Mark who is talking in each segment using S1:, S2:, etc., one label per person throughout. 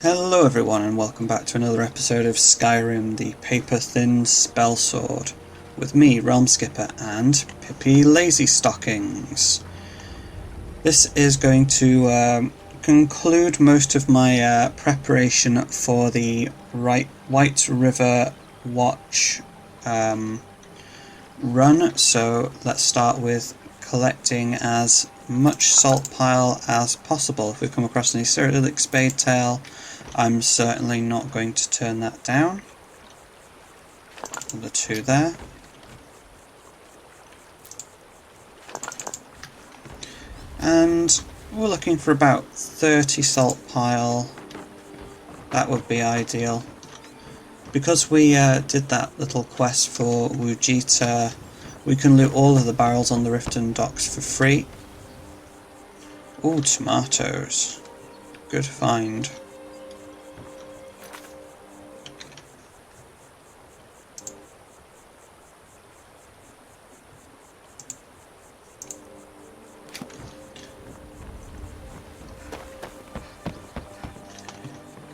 S1: Hello everyone and welcome back to another episode of Skyrim, the paper-thin spell sword, with me, Realm Skipper, and Pippi Lazy Stockings. This is going to conclude most of my preparation for the White River Watch run, so let's start with collecting as much salt pile as possible. If we come across any Cyrillic Spade Tail, I'm certainly not going to turn that down. The two there. And we're looking for about 30 salt pile. That would be ideal. Because we did that little quest for Wujita, we can loot all of the barrels on the Riften docks for free. Ooh, tomatoes. Good find.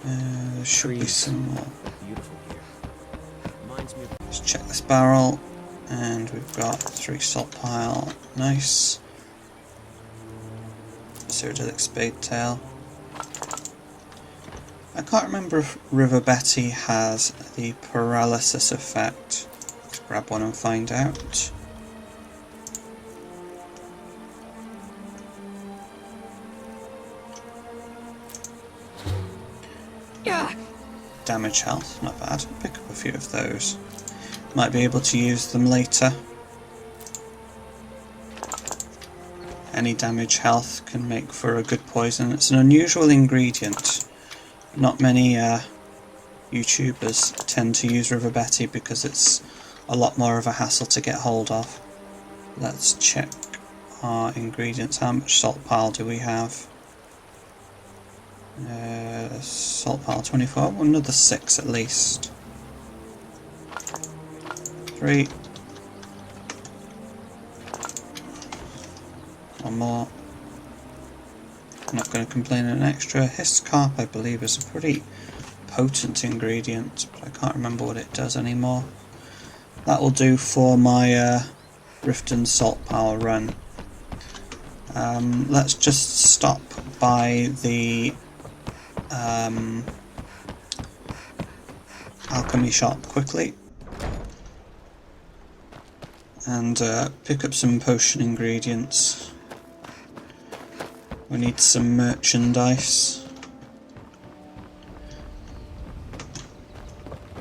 S1: There should be some more. Let's check this barrel, and we've got 3 salt pile. Nice. Cyrillic Spade Tail. I can't remember if River Betty has the paralysis effect. Let's grab one and find out. Damage health, not bad. Pick up a few of those. Might be able to use them later. Any damage health can make for a good poison. It's an unusual ingredient. Not many YouTubers tend to use River Betty because it's a lot more of a hassle to get hold of. Let's check our ingredients. How much salt pile do we have? Salt pile 24, another 6 at least. 3. One more. I'm not going to complain an extra. Histcarp, I believe, is a pretty potent ingredient, but I can't remember what it does anymore. That will do for my Riften salt pile run. Let's just stop by the alchemy shop quickly and pick up some potion ingredients. We need some merchandise.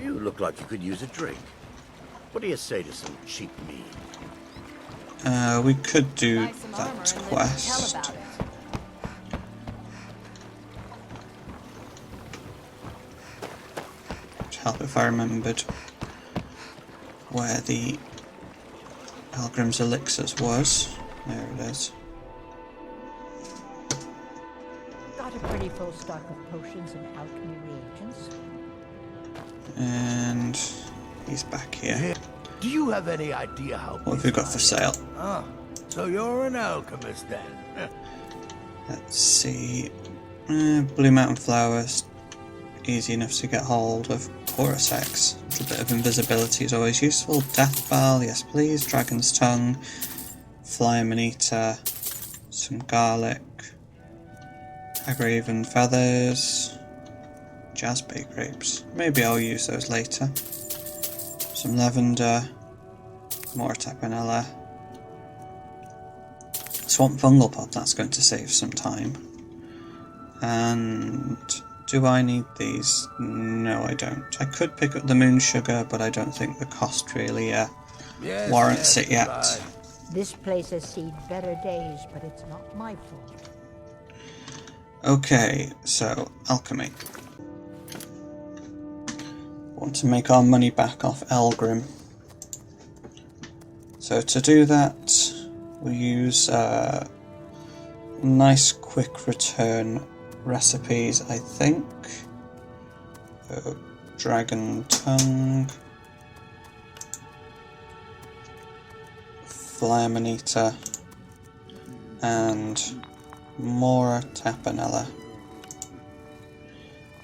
S2: You look like you could use a drink. What do you say to some cheap mead?
S1: We could do that quest. Help if I remembered where the Pilgrim's Elixirs was. There it is.
S3: Got a pretty full stock of potions and alchemy reagents.
S1: And he's back here.
S2: Yeah. Do you have any idea how?
S1: What have we got for sale?
S2: Ah, so you're an alchemist then?
S1: Let's see. Blue Mountain Flowers. Easy enough to get hold of. Porous X. A little bit of invisibility is always useful. Death Bell, yes please. Dragon's Tongue. Fly Manita. Some garlic. Agraven Feathers. Jazzbay Grapes. Maybe I'll use those later. Some lavender. More tapenella. Swamp Fungal Pop, that's going to save some time. And do I need these? No, I don't. I could pick up the moon sugar, but I don't think the cost really warrants it yet.
S2: Right.
S3: This place has seen better days, but it's not my fault.
S1: Okay, so alchemy. Want to make our money back off Elgrim. So to do that, we use nice quick return recipes, I think. Dragon Tongue, Fly Manita, and more tapenella.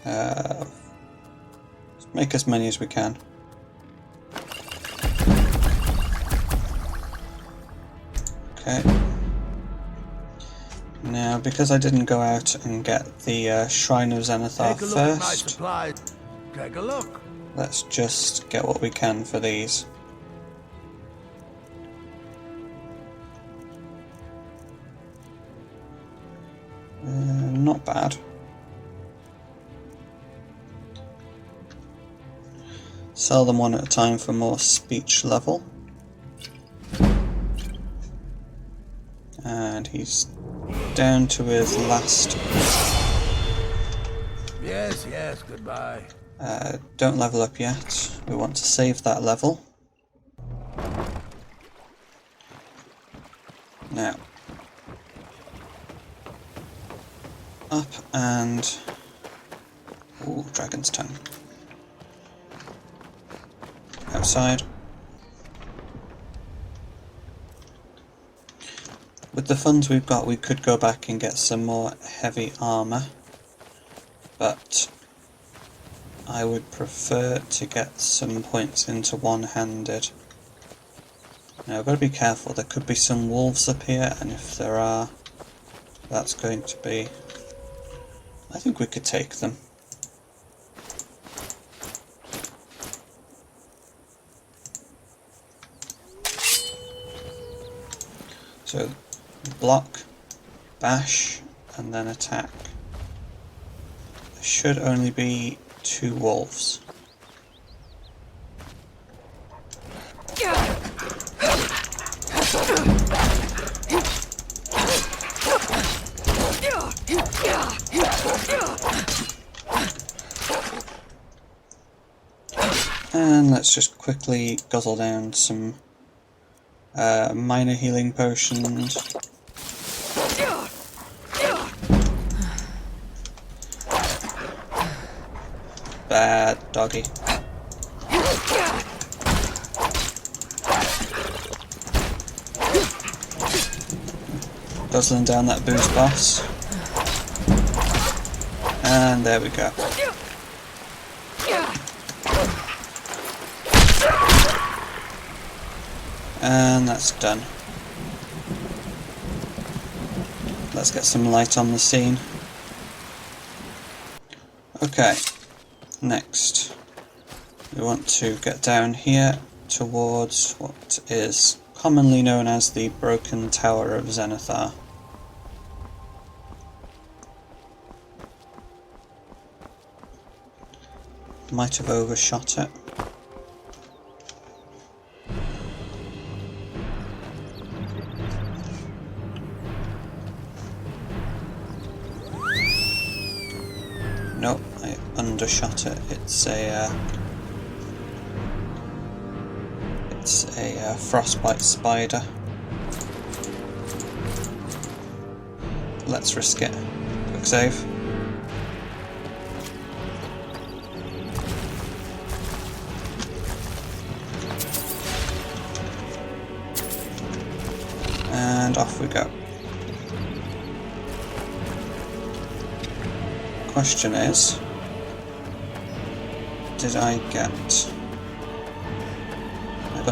S1: Let's make as many as we can. Okay. Now, because I didn't go out and get the Shrine of Zenithar
S2: Take a look at my
S1: first,
S2: supplies. Take a look.
S1: let's just get what we can for these. Not bad. Sell them one at a time for more speech level. And he's down to his last.
S2: Yes, yes, goodbye.
S1: Don't level up yet. We want to save that level. Now, up and... Ooh, Dragon's Tongue. Outside. With the funds we've got, we could go back and get some more heavy armour, but I would prefer to get some points into one-handed. Now I've got to be careful, there could be some wolves up here, and if there are, that's going to be... I think we could take them. So, block, bash, and then attack. There should only be 2 wolves. And let's just quickly guzzle down some minor healing potions. Bad doggy. Guzzling down that booze boss. And there we go. And that's done. Let's get some light on the scene. Okay, next we want to get down here towards what is commonly known as the Broken Tower of Zenithar. Might have overshot it. Nope, I undershot it. It's a frostbite spider. Let's risk it. Quick save. And off we go. Question is, did I got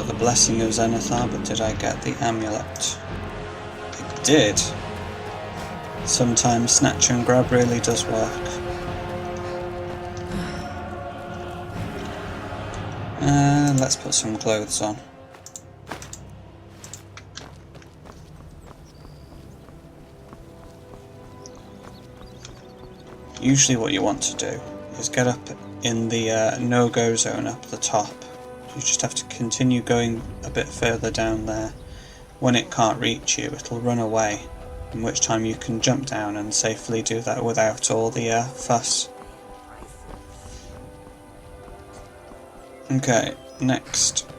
S1: the Blessing of Zenithar, but did I get the amulet? I did. Sometimes snatch and grab really does work. Let's put some clothes on. Usually what you want to do is get up in the no-go zone up the top. You just have to continue going a bit further down there. When it can't reach you, it'll run away, in which time you can jump down and safely do that without all the fuss. Okay, next.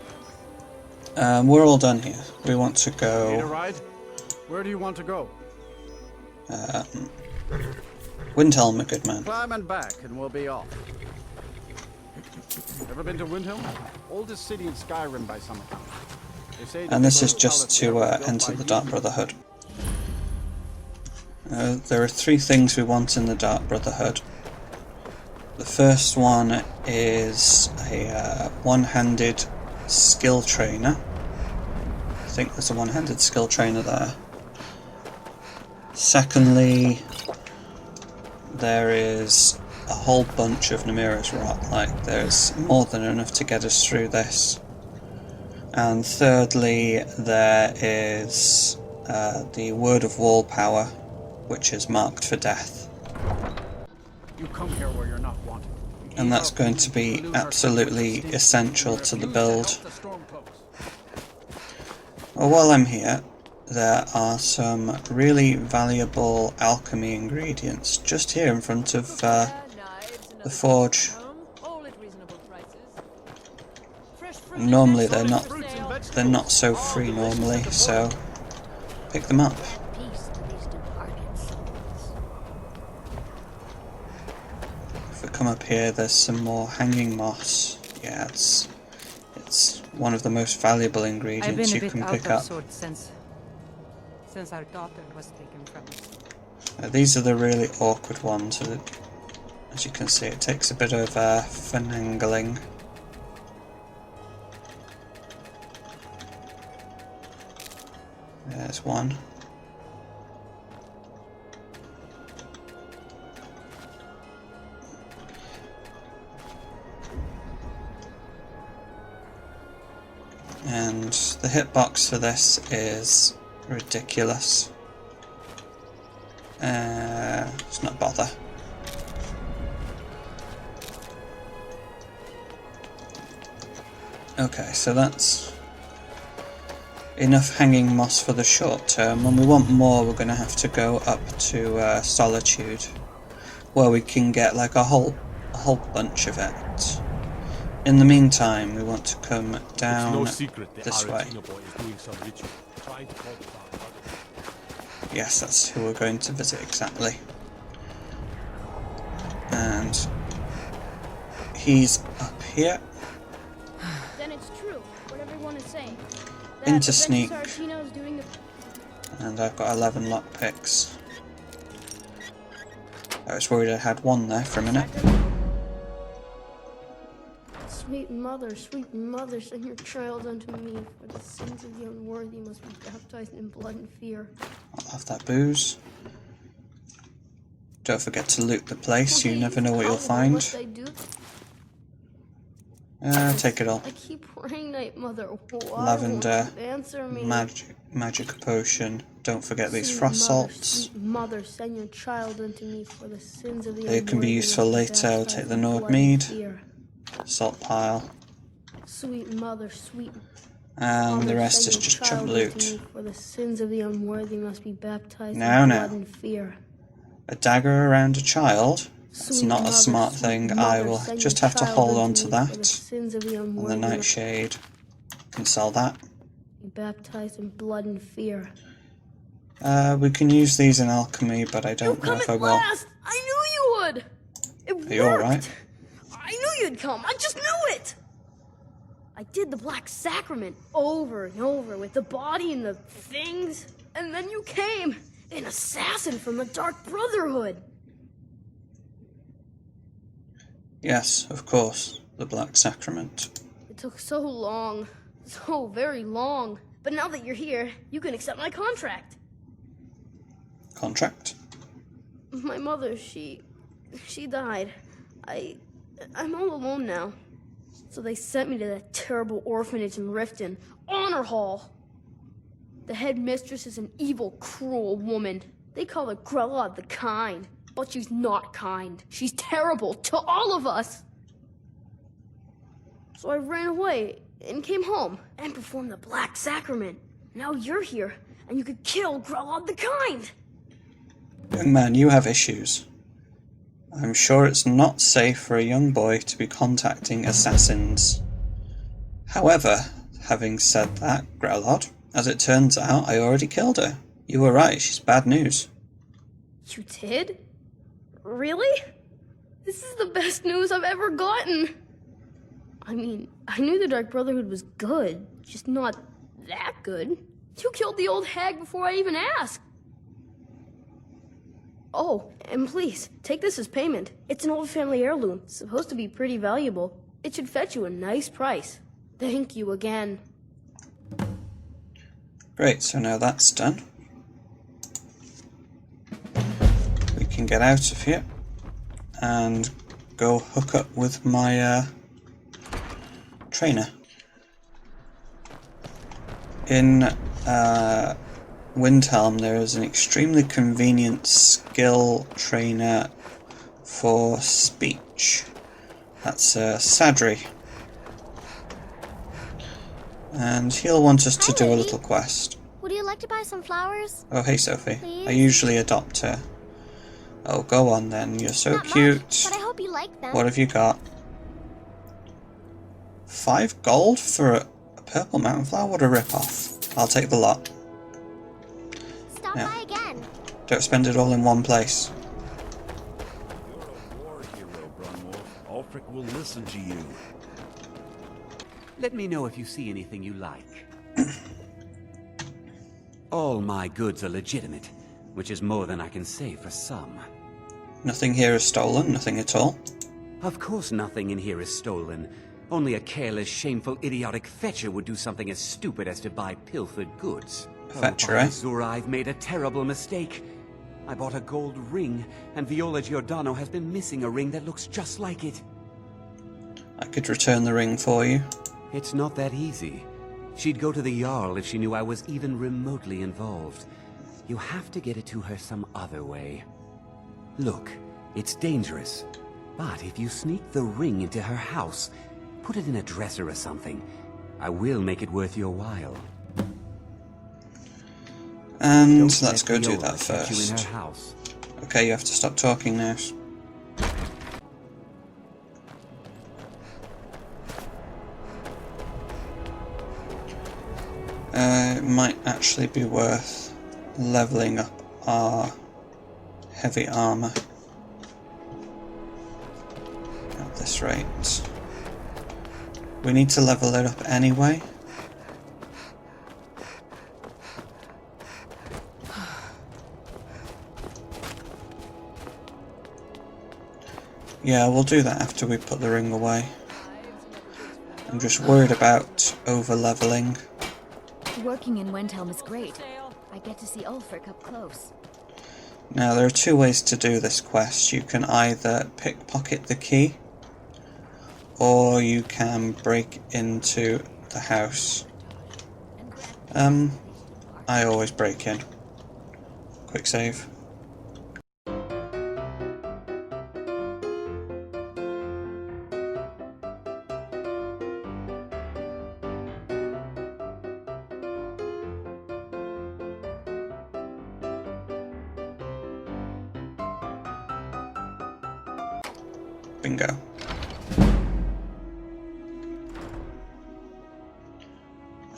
S1: We're all done here. We want to go...
S4: Need a ride? Where do you want to go?
S1: Windhelm, my good man.
S4: Climb and back, and we'll be off. Ever been to Windhelm? Oldest city in Skyrim by some account. They say
S1: And this is just to enter the Dark Brotherhood. There are 3 things we want in the Dark Brotherhood. The first one is a one-handed skill trainer. I think there's a one-handed skill trainer there. Secondly, there is a whole bunch of Namira's Rot, like there's more than enough to get us through this. And thirdly, there is the Word of Wall power, which is marked for death.
S4: You come here where you're not wanted.
S1: And that's going to be absolutely essential to the build. Well, while I'm here, there are some really valuable alchemy ingredients just here in front of the forge. Normally they're not so free normally, so pick them up. If we come up here, there's some more hanging moss. Yeah, it's one of the most valuable ingredients you can pick up.
S5: Since our daughter was taken from us.
S1: These are the really awkward ones. As you can see, it takes a bit of finagling. There's one. And the hitbox for this is ridiculous. It's not bother. Okay, so that's enough hanging moss for the short term. When we want more, we're going to have to go up to Solitude, where we can get like a whole bunch of it. In the meantime, we want to come down this way. Yes, that's who we're going to visit exactly. And he's up here.
S6: Then it's true, what everyone is saying.
S1: Into sneak. And I've got 11 lockpicks. I was worried I had one there for a minute.
S6: Sweet mother, send your child unto me, for the sins of the unworthy must be baptized in blood and fear.
S1: I'll have that booze. Don't forget to loot the place, you never know what you'll find. Take it all.
S6: I keep praying, Night Mother.
S1: Lavender,
S6: answer me.
S1: magic potion. Don't forget these
S6: Sweet
S1: frost
S6: mother,
S1: salts.
S6: sweet mother, send your child unto me, for the sins of the
S1: They can be
S6: unworthy
S1: useful
S6: must be
S1: later. I'll
S6: baptized
S1: take the
S6: in
S1: Nord
S6: blood and
S1: mead.
S6: fear.
S1: Salt pile.
S6: Sweet mother, sweet
S1: And the
S6: mother,
S1: rest
S6: send
S1: is
S6: your
S1: just
S6: child
S1: chump
S6: unto
S1: loot.
S6: me, for the sins of the unworthy must be baptized
S1: Now,
S6: in
S1: now.
S6: blood and fear.
S1: A dagger around a child? That's
S6: Sweet
S1: not a
S6: mother,
S1: smart
S6: sweet
S1: thing.
S6: mother,
S1: I will
S6: send
S1: just
S6: your
S1: have to
S6: child
S1: hold
S6: unto
S1: on to
S6: me, for the
S1: that.
S6: sins of the
S1: And the
S6: unworthy
S1: nightshade. Can sell that.
S6: must be baptized in blood and fear.
S1: We can use these in alchemy, but I don't know if I will.
S6: Last! I knew you would! It worked!
S1: Are you alright?
S6: I knew you'd come! I just knew it! I did the Black Sacrament over and over with the body and the things, and then you came! An assassin from the Dark Brotherhood!
S1: Yes, of course. The Black Sacrament.
S6: It took so long. So very long. But now that you're here, you can accept my contract.
S1: Contract?
S6: My mother, she died. I'm all alone now. So they sent me to that terrible orphanage in Riften, Honor Hall. The headmistress is an evil, cruel woman. They call her Grella the Kind, but she's not kind. She's terrible to all of us. So I ran away and came home and performed the Black Sacrament. Now you're here, and you could kill Grella the Kind.
S1: Young man, you have issues. I'm sure it's not safe for a young boy to be contacting assassins. However, having said that, Grelod, as it turns out, I already killed her. You were right, she's bad news.
S6: You did? Really? This is the best news I've ever gotten. I mean, I knew the Dark Brotherhood was good, just not that good. You killed the old hag before I even asked. Oh, and please, take this as payment. It's an old family heirloom, supposed to be pretty valuable. It should fetch you a nice price. Thank you again.
S1: Great, so now that's done. We can get out of here and go hook up with my trainer. In Windhelm there is an extremely convenient skill trainer for speech. That's Sadri. And he'll want us to do a little quest.
S7: Would you like to buy some flowers?
S1: Oh, hey Sophie.
S7: Please?
S1: I usually adopt her. Oh, go on then. You're so
S7: Not
S1: cute.
S7: much, but I hope you like them.
S1: What have you got? 5 gold for a purple mountain flower? What a rip-off. I'll take the lot.
S7: Stop
S1: Yeah.
S7: by again.
S1: Don't spend it all in one place.
S2: You're a war hero, Brunwolf. Ulfric will listen to you.
S8: Let me know if you see anything you like. All my goods are legitimate, which is more than I can say for some.
S1: Nothing here is stolen, nothing at all.
S8: Of course nothing in here is stolen. Only a careless, shameful, idiotic fetcher would do something as stupid as to buy pilfered goods.
S1: Fetcher,
S8: by
S1: eh?
S8: Azura, I've made a terrible mistake. I bought a gold ring, and Viola Giordano has been missing a ring that looks just like it.
S1: I could return the ring for you.
S8: It's not that easy. She'd go to the Jarl if she knew I was even remotely involved. You have to get it to her some other way. Look, it's dangerous. But if you sneak the ring into her house, put it in a dresser or something, I will make it worth your while.
S1: And
S8: Don't
S1: let's
S8: let
S1: go do
S8: Viola
S1: that
S8: catch you in
S1: first.
S8: her house.
S1: Okay, you have to stop talking now. It might actually be worth leveling up our heavy armor at this rate. We need to level it up anyway. Yeah, we'll do that after we put the ring away. I'm just worried about over-leveling.
S9: Working in Windhelm is great. I get to see Ulfric up close.
S1: Now, there are 2 ways to do this quest. You can either pickpocket the key, or you can break into the house. I always break in. Quick save. Bingo.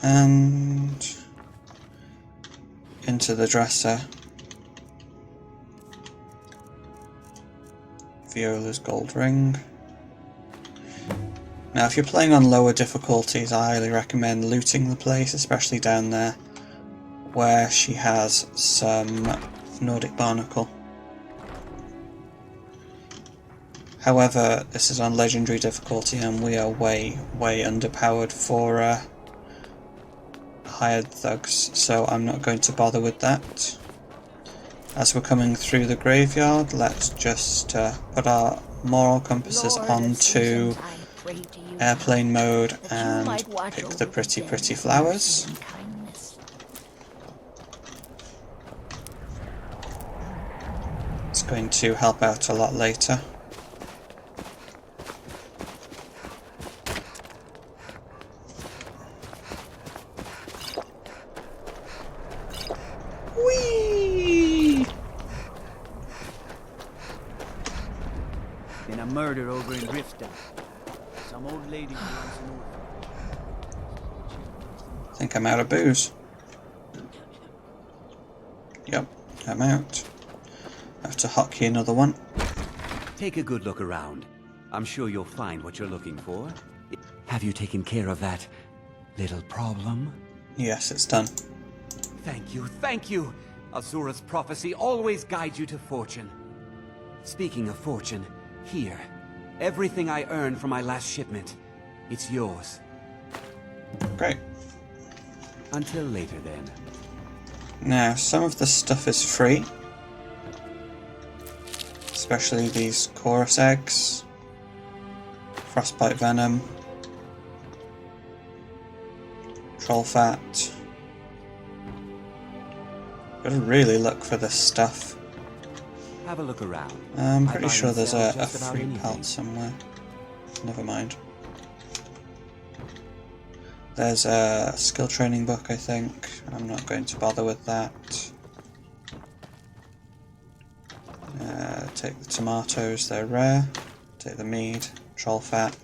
S1: And into the dresser. Viola's gold ring. Now if you're playing on lower difficulties, I highly recommend looting the place, especially down there where she has some Nordic barnacle. However, this is on legendary difficulty and we are way underpowered for hired thugs, so I'm not going to bother with that. As we're coming through the graveyard, let's just put our moral compasses onto airplane mode and pick the pretty flowers. It's going to help out a lot later. Whee!
S10: Been a murder over in Riften. Some old lady wants an orphan.
S1: I think I'm out of booze. Yep, I'm out. I have to hotkey another one.
S8: Take a good look around. I'm sure you'll find what you're looking for. Have you taken care of that little problem?
S1: Yes, it's done.
S8: Thank you, thank you! Azura's prophecy always guides you to fortune. Speaking of fortune, here. Everything I earned from my last shipment. It's yours.
S1: Great.
S8: Until later, then.
S1: Now, some of the stuff is free. Especially these chorus eggs. Frostbite venom. Troll fat. Gotta really look for this stuff.
S8: Have a look around.
S1: I'm
S8: I
S1: pretty
S8: buy
S1: sure
S8: and
S1: there's
S8: sell
S1: a
S8: just about
S1: free
S8: anything.
S1: pelt somewhere. Never mind. There's a skill training book, I think. I'm not going to bother with that. Take the tomatoes, they're rare. Take the mead, troll fat.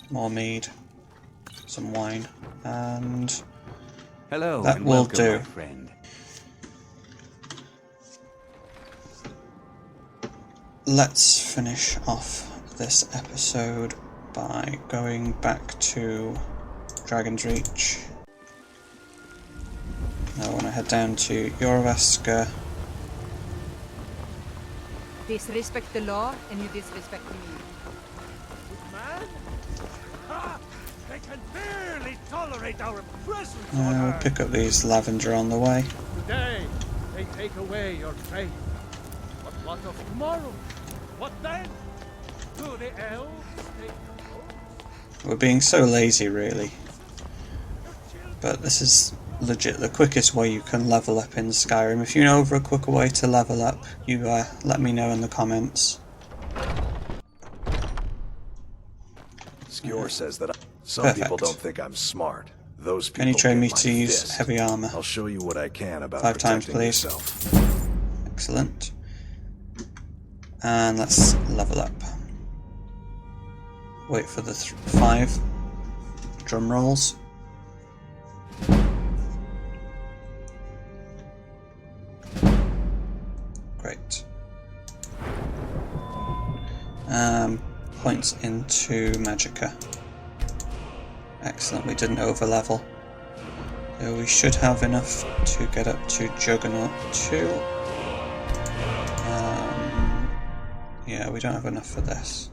S1: More mead. Some wine. And
S8: Hello,
S1: that
S8: and
S1: will
S8: welcome,
S1: do.
S8: my friend.
S1: Let's finish off this episode by going back to Dragon's Reach. I want to head down to Eurovaska.
S5: Disrespect the law, and you disrespect me.
S2: Man? Ha! They can barely tolerate our presence
S1: We'll pick up these lavender on the way.
S2: Today, they take away your faith. But what of tomorrow? What then? Do the elves take
S1: We're being so lazy, really. But this is legit the quickest way you can level up in Skyrim. If you know of a quicker way to level up, you let me know in the comments.
S11: Skjor says that some
S1: Perfect.
S11: people don't think I'm smart. Those people
S1: Can you train
S11: get
S1: me
S11: my
S1: to use
S11: fist.
S1: heavy armor?
S11: I'll show you what I can about
S1: 5 times,
S11: protecting
S1: please.
S11: yourself.
S1: Excellent. And let's level up. Wait for the 5 drum rolls. Great. Points into Magicka. Excellent, we didn't over level. So we should have enough to get up to Juggernaut 2. Yeah, we don't have enough for this.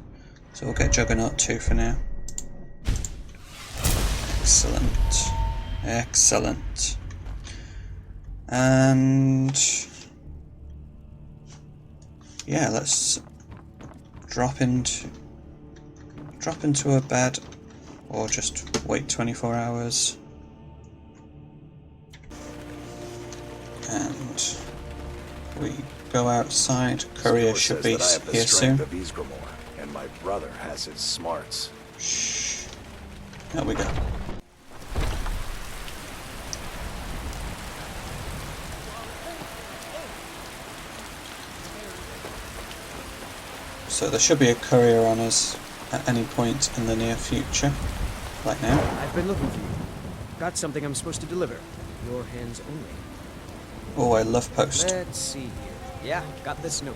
S1: So we'll get Juggernaut 2 for now. Excellent. Excellent. And yeah, let's drop into a bed, or just wait 24 hours. And we go outside. Courier
S11: Skjor
S1: should
S11: says
S1: be
S11: that I have the
S1: here
S11: strength
S1: soon.
S11: of Ysgramor, and my brother has his smarts.
S1: Shh. There we go. So there should be a courier on us at any point in the near future. Like now.
S10: I've been looking for you. Got something I'm supposed to deliver. Your hands only.
S1: Oh, I love post.
S10: Let's see here. Yeah, got this note.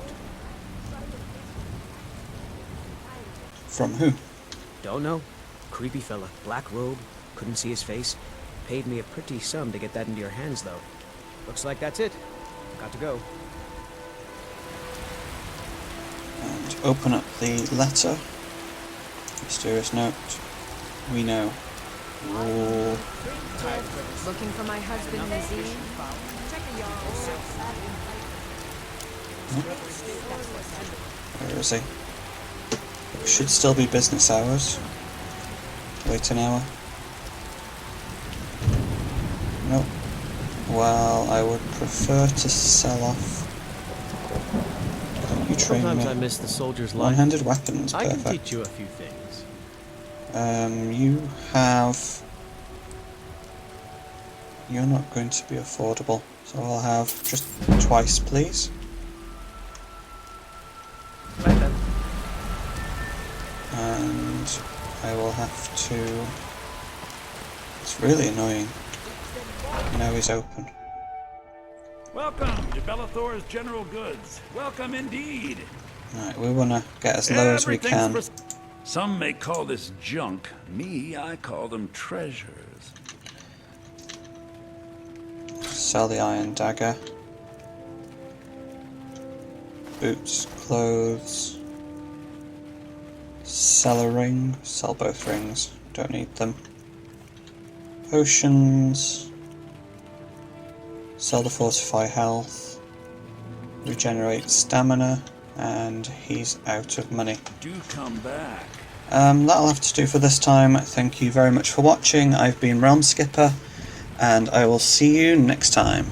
S1: From who?
S10: Don't know. Creepy fella. Black robe. Couldn't see his face. Paid me a pretty sum to get that into your hands, though. Looks like that's it. Got to go.
S1: And open up the letter. Mysterious note. We know. Ooh.
S5: Looking for my husband, Nazim?
S1: Where is he? It should still be business hours. Wait an hour. Nope. Well, I would prefer to sell off. You train
S10: Sometimes
S1: me.
S10: I miss the soldier's life.
S1: One-handed weapons,
S10: I can
S1: perfect.
S10: teach you a few things.
S1: You have... You're not going to be affordable, so I'll have just twice, please.
S10: Right then.
S1: And I will have to... It's really annoying. Now he's open.
S2: Welcome to Bellathor's General Goods. Welcome indeed.
S1: Right, we want to get as low as we can.
S2: Some may call this junk. Me, I call them treasures.
S1: Sell the iron dagger. Boots, clothes. Sell a ring. Sell both rings. Don't need them. Potions. Sell the fortify health. Regenerate stamina. And he's out of money.
S2: Do come back.
S1: That'll have to do for this time. Thank you very much for watching. I've been Realm Skipper, and I will see you next time.